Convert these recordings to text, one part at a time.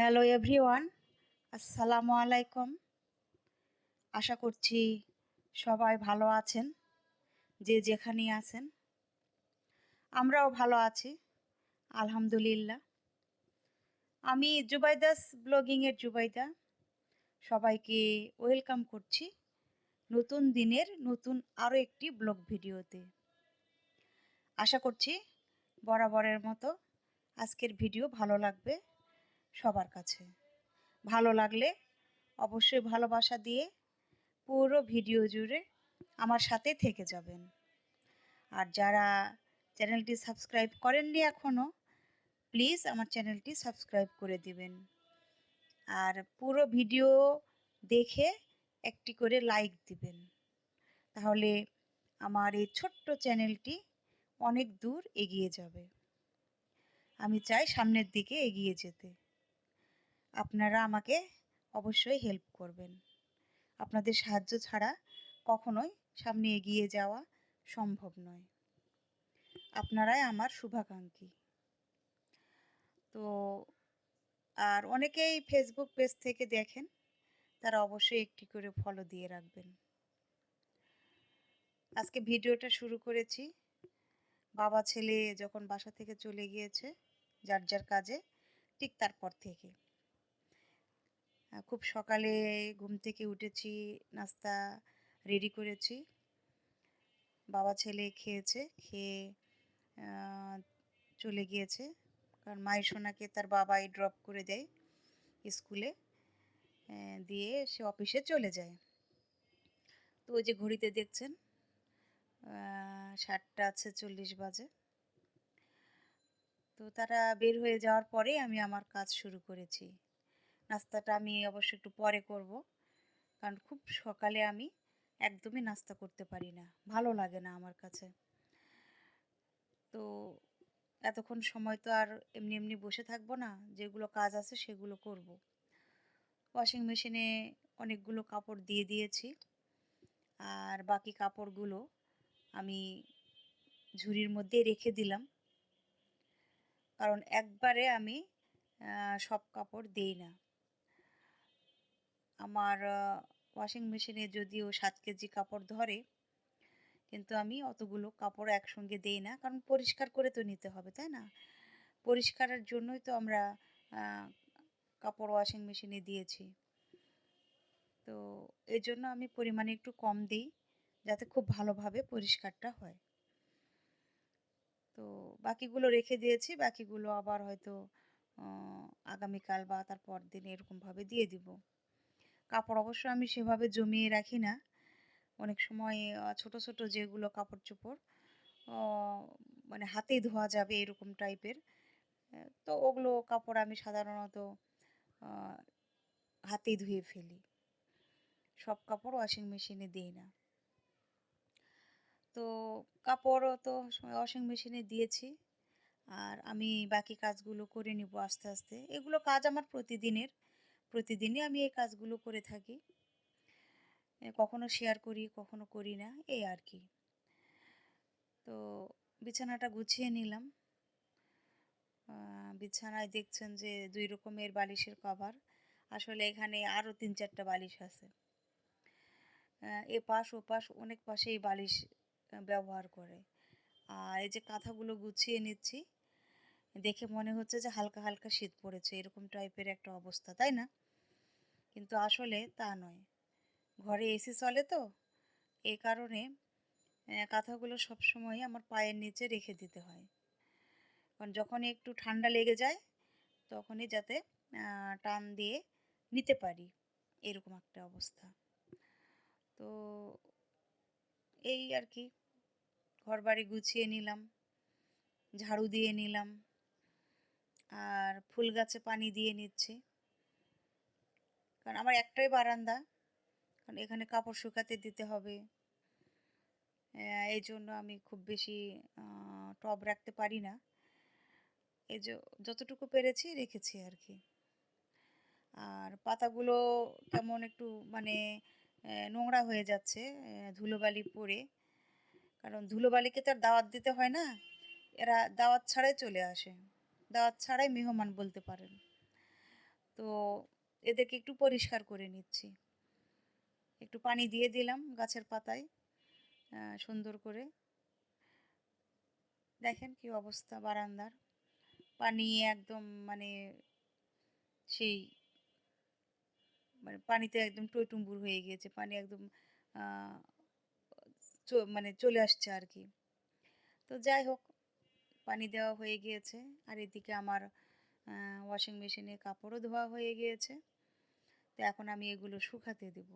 Hello everyone, আসসালামু আলাইকুম। আশা করছি সবাই ভালো আছেন, যে যেখানেই আছেন। আমরাও ভালো আছি, আলহামদুলিল্লাহ। আমি জুবাইদাস ব্লগিংয়ের জুবাইদা। সবাইকে ওয়েলকাম করছি নতুন দিনের নতুন আরও একটি ব্লগ ভিডিওতে। আশা করছি বরাবরের মতো আজকের ভিডিও ভালো লাগবে সবার কাছে। ভালো লাগলে অবশ্যই ভালোবাসা দিয়ে পুরো ভিডিও জুড়ে আমার সাথে থেকে যাবেন। আর যারা চ্যানেলটি সাবস্ক্রাইব করেননি এখনও, প্লিজ আমার চ্যানেলটি সাবস্ক্রাইব করে দিবেন। আর পুরো ভিডিও দেখে একটি করে লাইক দিবেন, তাহলে আমার এই ছোট্ট চ্যানেলটি অনেক দূর এগিয়ে যাবে। আমি চাই সামনের দিকে এগিয়ে যেতে। আপনারা আমাকে অবশ্যই হেল্প করবেন। আপনাদের সাহায্য ছাড়া কখনোই সামনে এগিয়ে যাওয়া সম্ভব নয়। আপনারাই আমার শুভাকাঙ্ক্ষী। তো আর অনেকেই ফেসবুক পেজ থেকে দেখেন, তারা অবশ্যই একটি করে ফলো দিয়ে রাখবেন। আজকে ভিডিওটা শুরু করেছি বাবা ছেলে যখন বাসা থেকে চলে গিয়েছে যার যার কাজে, ঠিক তারপর থেকে। খুব সকালে ঘুম থেকে উঠেছি, নাস্তা রেডি করেছি। বাবা ছেলে খেয়েছে, খেয়ে চলে গিয়েছে, কারণ মায়ের সোনাকে তার বাবাই ড্রপ করে দেয় স্কুলে, দিয়ে সে অফিসে চলে যায়। তো ওই যে ঘড়িতে দেখছেন 7:46 বাজে। তো তারা বের হয়ে যাওয়ার পরে আমি আমার কাজ শুরু করেছি। নাস্তাটা আমি অবশ্য একটু পরে করব, কারণ খুব সকালে আমি একদমই নাস্তা করতে পারি না, ভালো লাগে না আমার কাছে। তো এতক্ষণ সময় তো আর এমনি এমনি বসে থাকবো না, যেগুলো কাজ আছে সেগুলো করব। ওয়াশিং মেশিনে অনেকগুলো কাপড় দিয়ে দিয়েছি, আর বাকি কাপড়গুলো আমি ঝুড়ির মধ্যে রেখে দিলাম, কারণ একবারে আমি সব কাপড় দেই না। আমার ওয়াশিং মেশিনে যদিও 7 কেজি কাপড় ধরে, কিন্তু আমি অতগুলো কাপড় একসঙ্গে দেই না, কারণ পরিষ্কার করে তো নিতে হবে, তাই না? পরিষ্কারের জন্যই তো আমরা কাপড় ওয়াশিং মেশিনে দিয়েছি। তো এই জন্য আমি পরিমাণে একটু কম দিই, যাতে খুব ভালোভাবে পরিষ্কারটা হয়। তো বাকিগুলো রেখে দিয়েছি, বাকিগুলো আবার হয়তো আগামীকাল বা তার পরের দিন এরকমভাবে দিয়ে দিব। কাপড় অবশ্য আমি সেভাবে জমিয়ে রাখি না। অনেক সময় ছোট ছোট যেগুলো কাপড় চোপড় মানে হাতেই ধোয়া যাবে এরকম টাইপের, তো ওগুলো কাপড় আমি সাধারণত হাতেই ধুয়ে ফেলি। সব কাপড় ওয়াশিং মেশিনে দিই না। তো কাপড়ও তো ওয়াশিং মেশিনে দিয়েছি, আর আমি বাকি কাজগুলো করে নিব আস্তে আস্তে। এগুলো কাজ আমার প্রতিদিনই আমি এই কাজগুলো করে থাকি। কখনো শেয়ার করি, কখনো করি না, এই আর কি। তো বিছানাটা গুছিয়ে নিলাম। বিছানায় দেখছেন যে 2 রকমের বালিশের কভার। আসলে এখানে আরও 3-4টা বালিশ আছে। এপাশ ওপাশ অনেক পাশেই বালিশ ব্যবহার করে। আর এই যে কাঁথাগুলো গুছিয়ে নিচ্ছি, দেখে মনে হচ্ছে যে হালকা হালকা শীত পড়েছে, এরকম টাইপের একটা অবস্থা, তাই না? কিন্তু আসলে তা নয়। ঘরে এসি চলে তো, এই কারণে কাঁথাগুলো সবসময় আমার পায়ের নিচে রেখে দিতে হয়, কারণ যখনই একটু ঠান্ডা লেগে যায় তখনই যাতে টান দিয়ে নিতে পারি, এরকম একটা অবস্থা। তো এই আর কি, ঘরবাড়ি গুছিয়ে নিলাম, ঝাড়ু দিয়ে নিলাম, আর ফুল গাছে পানি দিয়ে নিচ্ছি, কারণ আমার একটাই বারান্দা, কারণ এখানে কাপড় শুকাতে দিতে হবে। এই জন্য আমি খুব বেশি টব রাখতে পারি না, এই যতটুকু পেরেছি রেখেছি আর কি। আর পাতাগুলো কেমন একটু মানে নোংরা হয়ে যাচ্ছে ধুলোবালি পড়ে, কারণ ধুলোবালিকে তো আর দাওয়াত দিতে হয় না, এরা দাওয়াত ছাড়াই চলে আসে, দাওয়াত ছাড়াই মেহমান বলতে পারেন। তো এদেরকে একটু পরিষ্কার করে নিচ্ছি। একটু পানি দিয়ে দিলাম গাছের পাতায় সুন্দর করে। দেখেন কি অবস্থা বারান্দার। পানি একদম মানে সেই মানে পানিতে একদম টইটুম্বুর হয়ে গিয়েছে। পানি একদম আ মানে চলে আসছে আরকি। তো যাই হোক পানি দেওয়া হয়ে গিয়েছে। আর এদিকে আমার আ ওয়াশিং মেশিনে কাপড়ও ধোয়া হয়ে গিয়েছে। তো এখন আমি এগুলো শুকাতে দেব।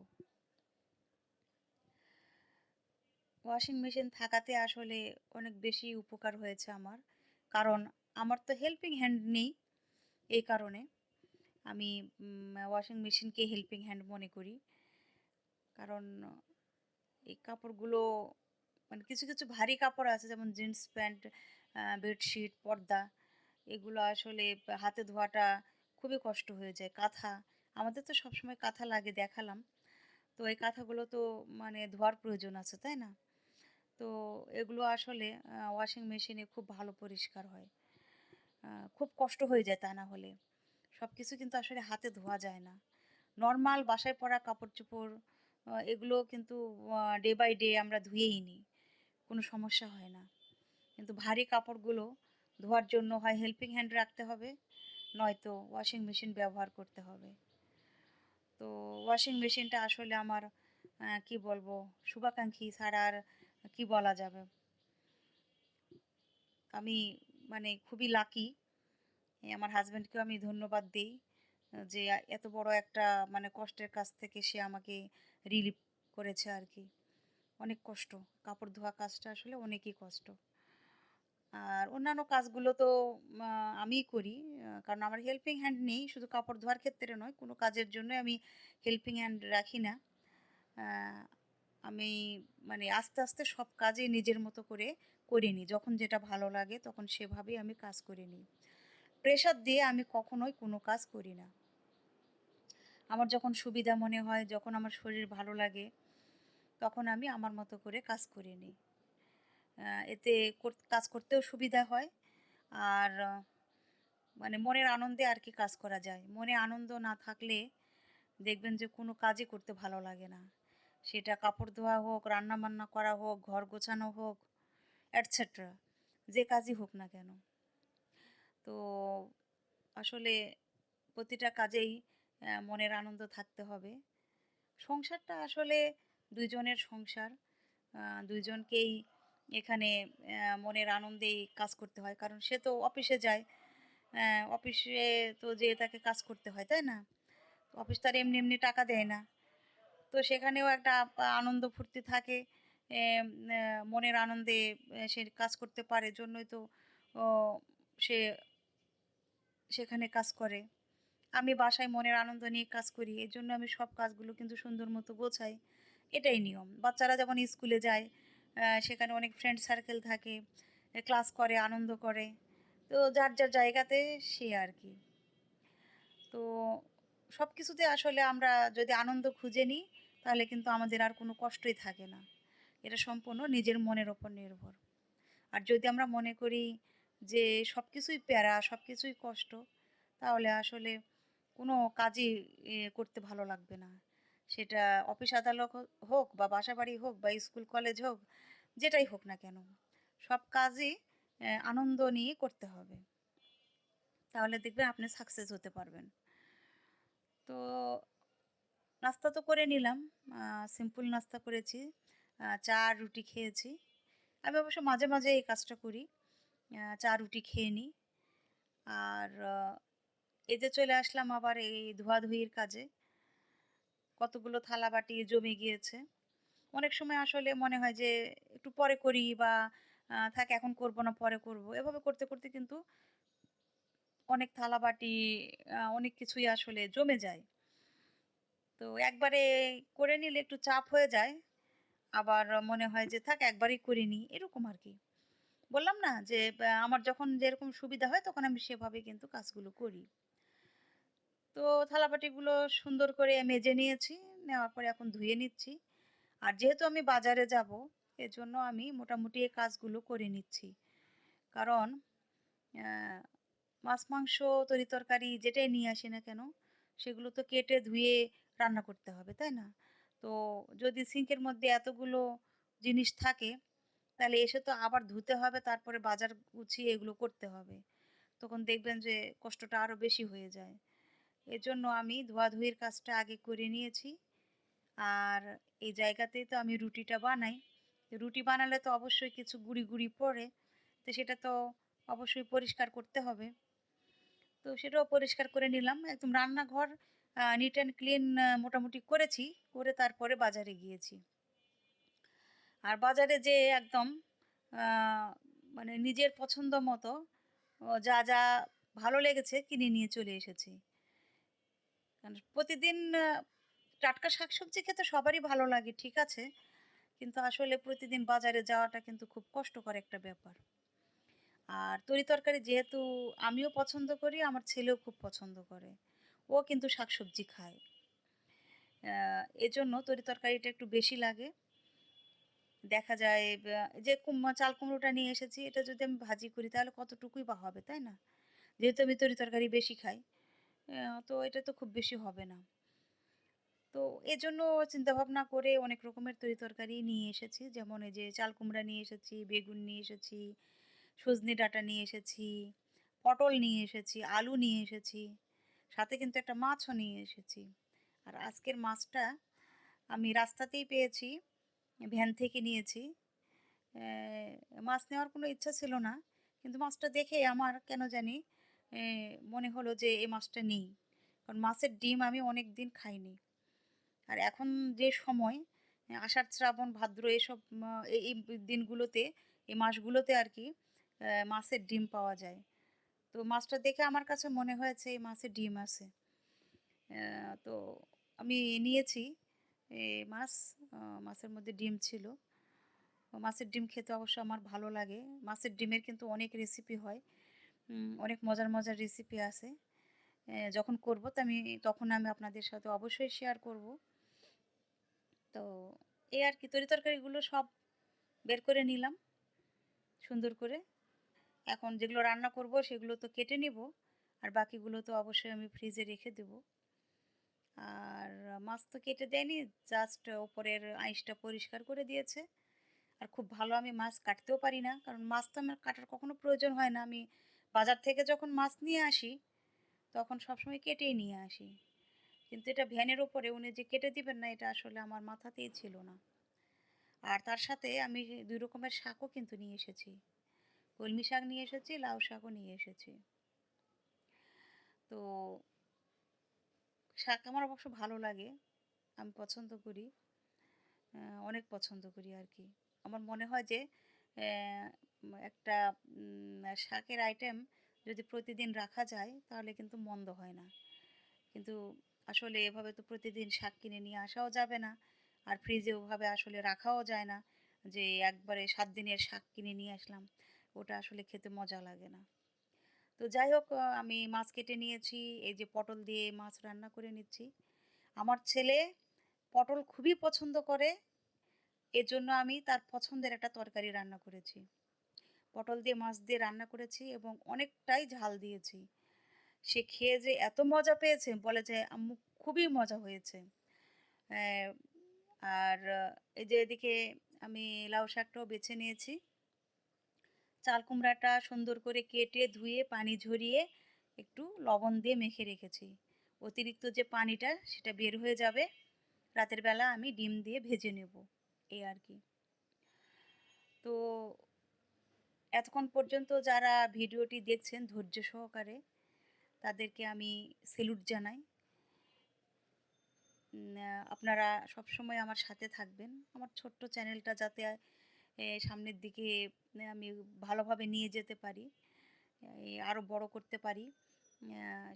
ওয়াশিং মেশিন থাকাতে আসলে অনেক বেশি উপকার হয়েছে আমার। কারণ আমার তো হেল্পিং হ্যান্ড নেই। এই কারণে আমি ওয়াশিং মেশিনকে হেল্পিং হ্যান্ড মনে করি। কারণ এই কাপড়গুলো মানে কিছু, কিছু ভারী কাপড় আছে যেমন জিন্স প্যান্ট, বেডশিট, পর্দা এগুলো আসলে হাতে ধোয়াটা খুবই কষ্ট হয়ে যায়। কাঁথা, আমাদের তো সবসময় কাঁথা লাগে দেখালাম। তো এই কাঁথাগুলো তো মানে ধোয়ার প্রয়োজন আছে, তাই না? তো এগুলো আসলে ওয়াশিং মেশিনে খুব ভালো পরিষ্কার হয়। আ খুব কষ্ট হয়ে যায় তা না হলে। সবকিছু কিন্তু আসলে হাতে ধোয়া যায় না। নরমাল বাসায় পরা কাপড়-চোপড় এগুলো কিন্তু ডে বাই ডে আমরা ধুয়েই নিই। কোনো সমস্যা হয় না। কিন্তু ভারী কাপড়গুলো ধোয়ার জন্য হয় হেল্পিং হ্যান্ড রাখতে হবে, নয়তো ওয়াশিং মেশিন ব্যবহার করতে হবে। তো ওয়াশিং মেশিনটা আসলে আমার কি বলবো শুভাকাঙ্ক্ষী ছাড়া আর কি বলা যাবে? আমি মানে খুবই লাকি। আমার হাসব্যান্ডকেও আমি ধন্যবাদ দেই। যে এত বড় একটা মানে কষ্টের কাজ থেকে সে আমাকে রিলিভ করেছে আরকি। অনেক কষ্ট। কাপড় ধোয়া কাজটা আসলে অনেকই কষ্ট। আর অন্যান্য কাজগুলো তো আ আমিই করি। কারণ আমার হেল্পিং হ্যান্ড নেই। শুধু কাপড় ধোয়ার ক্ষেত্রে নয়, কোনো কাজের জন্যই আমি হেল্পিং হ্যান্ড রাখি না। আ আমি মানে আস্তে, আস্তে সব কাজই নিজের মতো করে নিই। যখন যেটা ভালো লাগে তখন সেভাবেই আমি কাজ করে নিই। প্রেশার দিয়ে আমি কখনোই কোনো কাজ করি না। আমার যখন সুবিধা মনে হয়, যখন আমার শরীর ভালো লাগে, তখন আমি আমার মতো করে কাজ করে নিই। এতে কাজ করতেও সুবিধা হয়। আর মানে মনের আনন্দে আর কি কাজ করা যায়। মনে আনন্দ না থাকলে দেখবেন যে কোনো কাজই করতে ভালো লাগে না। সেটা কাপড় ধোয়া হোক, রান্না-বান্না করা হোক, ঘর গোছানো হোক, এটসেট্রা যে কাজই হোক না কেন। তো আসলে প্রতিটা কাজেই মনের আনন্দ থাকতে হবে। সংসারটা আসলে ২ জনের সংসার। ২ জনকেই এখানে মনের আনন্দেই কাজ করতে হয়। কারণ সে তো অফিসে যায়। অফিসে তো যেয়ে তাকে কাজ করতে হয়, তাই না? অফিস তো আর এমনি, এমনি টাকা দেয় না। তো সেখানেও একটা আনন্দ ফুর্তি থাকে। এম মনের আনন্দে সে কাজ করতে পারে জন্যই তো ও সে সেখানে কাজ করে। আমি বাসায় মনের আনন্দ নিয়ে কাজ করি। এজন্য আমি সব কাজগুলো কিন্তু সুন্দর মতো গোছাই। এটাই নিয়ম। বাচ্চারা যখন স্কুলে যায়, সেখানে অনেক ফ্রেন্ড সার্কেল থাকে। ক্লাস করে, আনন্দ করে। তো যার, যার জায়গাতে সে আরকি। তো সবকিছুতে আসলে আমরা যদি আনন্দ খুঁজে নিই, তাহলে কিন্তু আমাদের আর কোনো কষ্টই থাকে না। এটা সম্পূর্ণ নিজের মনের উপর নির্ভর। আর যদি আমরা মনে করি যে সবকিছুই প্যারা, সবকিছুই কষ্ট, তাহলে আসলে কোনো কাজই করতে ভালো লাগবে না। সেটা অফিস আদালত হোক বা বাসাবাড়ি হোক বা স্কুল কলেজ হোক, যেটাই হোক না কেন। সব কাজই আনন্দ নিয়ে করতে হবে। তাহলে দেখবেন আপনি সাকসেস হতে পারবেন। তো নাস্তা তো করে নিলাম। আ সিম্পল নাস্তা করেছি। চা আর রুটি খেয়েছি। আমি অবশ্য মাঝে, মাঝে এই কাজটা করি। চা রুটি খেয়ে নিই। আর এই যে চলে আসলাম আবার এই ধোয়াধুয়ির কাজে। কতগুলো থালাবাটি জমে গিয়েছে। অনেক সময় আসলে মনে হয় যে একটু পরে করি বা থাক এখন করব না পরে করব। এভাবে করতে, করতে কিন্তু অনেক থালাবাটি অনেক কিছুই আসলে জমে যায়। তো একবারে করে নিলে একটু চাপ হয়ে যায়। আবার মনে হয় যে থাক একবারেই করে নিই এরকম আরকি। বললাম না যে আমার যখন যেরকম সুবিধা হয় তখন আমি সেভাবে কিন্তু কাজগুলো করি। তো থালাবাটিগুলো সুন্দর করে মেজে নিয়েছি। নেওয়ার পরে এখন ধুয়ে নিচ্ছি। আর যেহেতু আমি বাজারে যাব, এজন্য আমি মোটামুটি এই কাজগুলো করে নিচ্ছি। কারণ অ্যা মাছ-মাংস, তরি-তরকারি যেটাই নিয়ে আসি না কেন, সেগুলো তো কেটে ধুয়ে রান্না করতে হবে, তাই না? তো যদি সিঙ্কের মধ্যে এতগুলো জিনিস থাকে, তাহলে এসে তো আবার ধুতে হবে, তারপরে বাজার গুছিয়ে এগুলো করতে হবে। তখন দেখবেন যে কষ্টটা আরো বেশি হয়ে যায়। এজন্য আমি ধোয়াধুয়ির কাজটা আগে করে নিয়েছি। আর এই জায়গাতেই তো আমি রুটিটা বানাই। তো রুটি বানালে তো অবশ্যই কিছু গুঁড়ি পড়ে। তো সেটা তো অবশ্যই পরিষ্কার করতে হবে। তো সেটাও পরিষ্কার করে নিলাম। একদম রান্নাঘর নিট অ্যান্ড ক্লিন মোটামুটি করেছি। করে তারপরে বাজারে গিয়েছি। আর বাজারে যেয়ে একদম আ মানে নিজের পছন্দ মতো যা ভালো লেগেছে কিনে নিয়ে চলে এসেছি। কারণ প্রতিদিন টাটকা শাকসবজি খেতে সবারই ভালো লাগে, ঠিক আছে। কিন্তু আসলে প্রতিদিন বাজারে যাওয়াটা কিন্তু খুব কষ্টকর একটা ব্যাপার। আর তরিতরকারি যেহেতু আমিও পছন্দ করি, আমার ছেলেও খুব পছন্দ করে। ও কিন্তু শাকসবজি খায়। এজন্য তরিতরকারিটা একটু বেশি লাগে। দেখা যায় যে চাল কুমড়োটা নিয়ে এসেছি, এটা যদি আমি ভাজি করি তাহলে কতটুকুই বা হবে, তাই না? যেহেতু আমি তরিতরকারি বেশি খাই, তো এটা তো খুব বেশি হবে না। তো এজন্য চিন্তাভাবনা করে অনেক রকমের তরিতরকারি নিয়ে এসেছি। যেমন এই যে চাল কুমড়া নিয়ে এসেছি, বেগুন নিয়ে এসেছি, সজনে ডাঁটা নিয়ে এসেছি, পটল নিয়ে এসেছি, আলু নিয়ে এসেছি। সাথে কিন্তু একটা মাছও নিয়ে এসেছি। আর আজকের মাছটা আমি রাস্তাতেই পেয়েছি, ভ্যান থেকে নিয়েছি। মাছ নেওয়ার কোনো ইচ্ছা ছিল না। কিন্তু মাছটা দেখে আমার কেন জানি মনে হলো যে এই মাছটা নিই। কারণ মাছের ডিম আমি অনেকদিন খাইনি। আর এখন যে সময় আষাঢ়, শ্রাবণ, ভাদ্র এসব এই দিনগুলোতে, এই মাসগুলোতে আরকি মাছের ডিম পাওয়া যায়। তো মাছটা দেখে আমার কাছে মনে হয়েছে এই মাছে ডিম আছে। তো আমি নিয়েছি মাছ, আ মাছের মধ্যে ডিম ছিল। মাছের ডিম খেতে অবশ্য আমার ভালো লাগে। মাছের ডিমের কিন্তু অনেক রেসিপি হয়। অনেক মজার রেসিপি আছে। যখন করব তো তখন আমি আপনাদের সাথে অবশ্যই শেয়ার করব। তো এই আরকি তরিতরকারিগুলো সব বের করে নিলাম সুন্দর করে। এখন যেগুলো রান্না করব সেগুলো তো কেটে নিব। আর বাকিগুলো তো অবশ্যই আমি ফ্রিজে রেখে দেব। আর মাছ তো কেটে দেয়নি, জাস্ট উপরের আঁইশটা পরিষ্কার করে দিয়েছে। আর খুব ভালো আমি মাছ কাটতেও পারি না। কারণ মাছ তো আমার কাটার কখনো প্রয়োজন হয় না। আমি বাজার থেকে যখন মাছ নিয়ে আসি, তখন সবসময় কেটেই নিয়ে আসি। কিন্তু এটা ভ্যানের উপরে উনি যে কেটে দিবেন না, এটা আসলে আমার মাথাতেই ছিল না। আর তার সাথে আমি ২ রকমের শাকও কিন্তু নিয়ে এসেছি। কলমি শাক নিয়ে এসেছি, লাউ শাকও নিয়ে এসেছি। তো শাক আমার অবশ্য ভালো লাগে। আমি পছন্দ করি। আ অনেক পছন্দ করি আরকি। আমার মনে হয় যে একটা শাকের আইটেম যদি প্রতিদিন রাখা যায় তাহলে কিন্তু মন্দ হয় না। কিন্তু আসলে এভাবে তো প্রতিদিন শাক কিনে নিয়ে আসাও যাবে না। আর ফ্রিজে ওভাবে আসলে রাখাও যায় না। যে একবারে ৭ দিনের শাক কিনে নিয়ে আসলাম। ওটা আসলে খেতে মজা লাগে না। তো যাই হোক, আমি মাছ কেটে নিয়েছি। এই যে পটল দিয়ে মাছ রান্না করে নিচ্ছি। আমার ছেলে পটল খুবই পছন্দ করে। এজন্য আমি তার পছন্দের একটা তরকারি রান্না করেছি। পটল দিয়ে মাছ দিয়ে রান্না করেছি এবং অনেকটাই ঝাল দিয়েছি। সে খেয়ে যে এত মজা পেয়েছে বলে যে, "আম্মু খুবই মজা হয়েছে।" অ্যা আর এই যে এদিকে আমি লাউ শাকটাও বেছে নিয়েছি। চাল কুমড়াটা সুন্দর করে কেটে ধুয়ে পানি ঝরিয়ে একটু লবণ দিয়ে মেখে রেখেছি। অতিরিক্ত যে পানিটা সেটা বের হয়ে যাবে। রাতের বেলা আমি ডিম দিয়ে ভেজে নেব। এই আর কি। তো এতক্ষণ পর্যন্ত যারা ভিডিওটি দেখছেন ধৈর্য সহকারে, তাদেরকে আমি সেলুট জানাই। আপনারা সবসময় আমার সাথে থাকবেন। আমার ছোট্ট চ্যানেলটা যাতে সামনের দিকে আমি ভালোভাবে নিয়ে যেতে পারি, আরো বড় করতে পারি,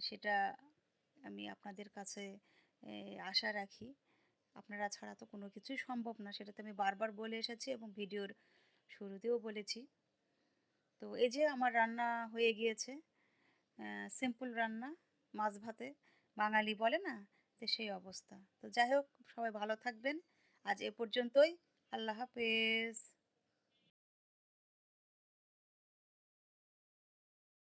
সেটা আমি আপনাদের কাছে আশা রাখি। আপনারা ছাড়া তো কোনো কিছুই সম্ভব না। সেটা তো আমি বারবার বলে এসেছি এবং ভিডিওর শুরুতেও বলেছি। তো এই যে আমার রান্না হয়ে গিয়েছে। সিম্পল রান্না, মাছ ভাতে বাঙালি বলে না? তো সেই অবস্থা। তো যাই হোক, সবাই ভালো থাকবেন। আজ এ পর্যন্তই। আল্লাহ হাফেজ।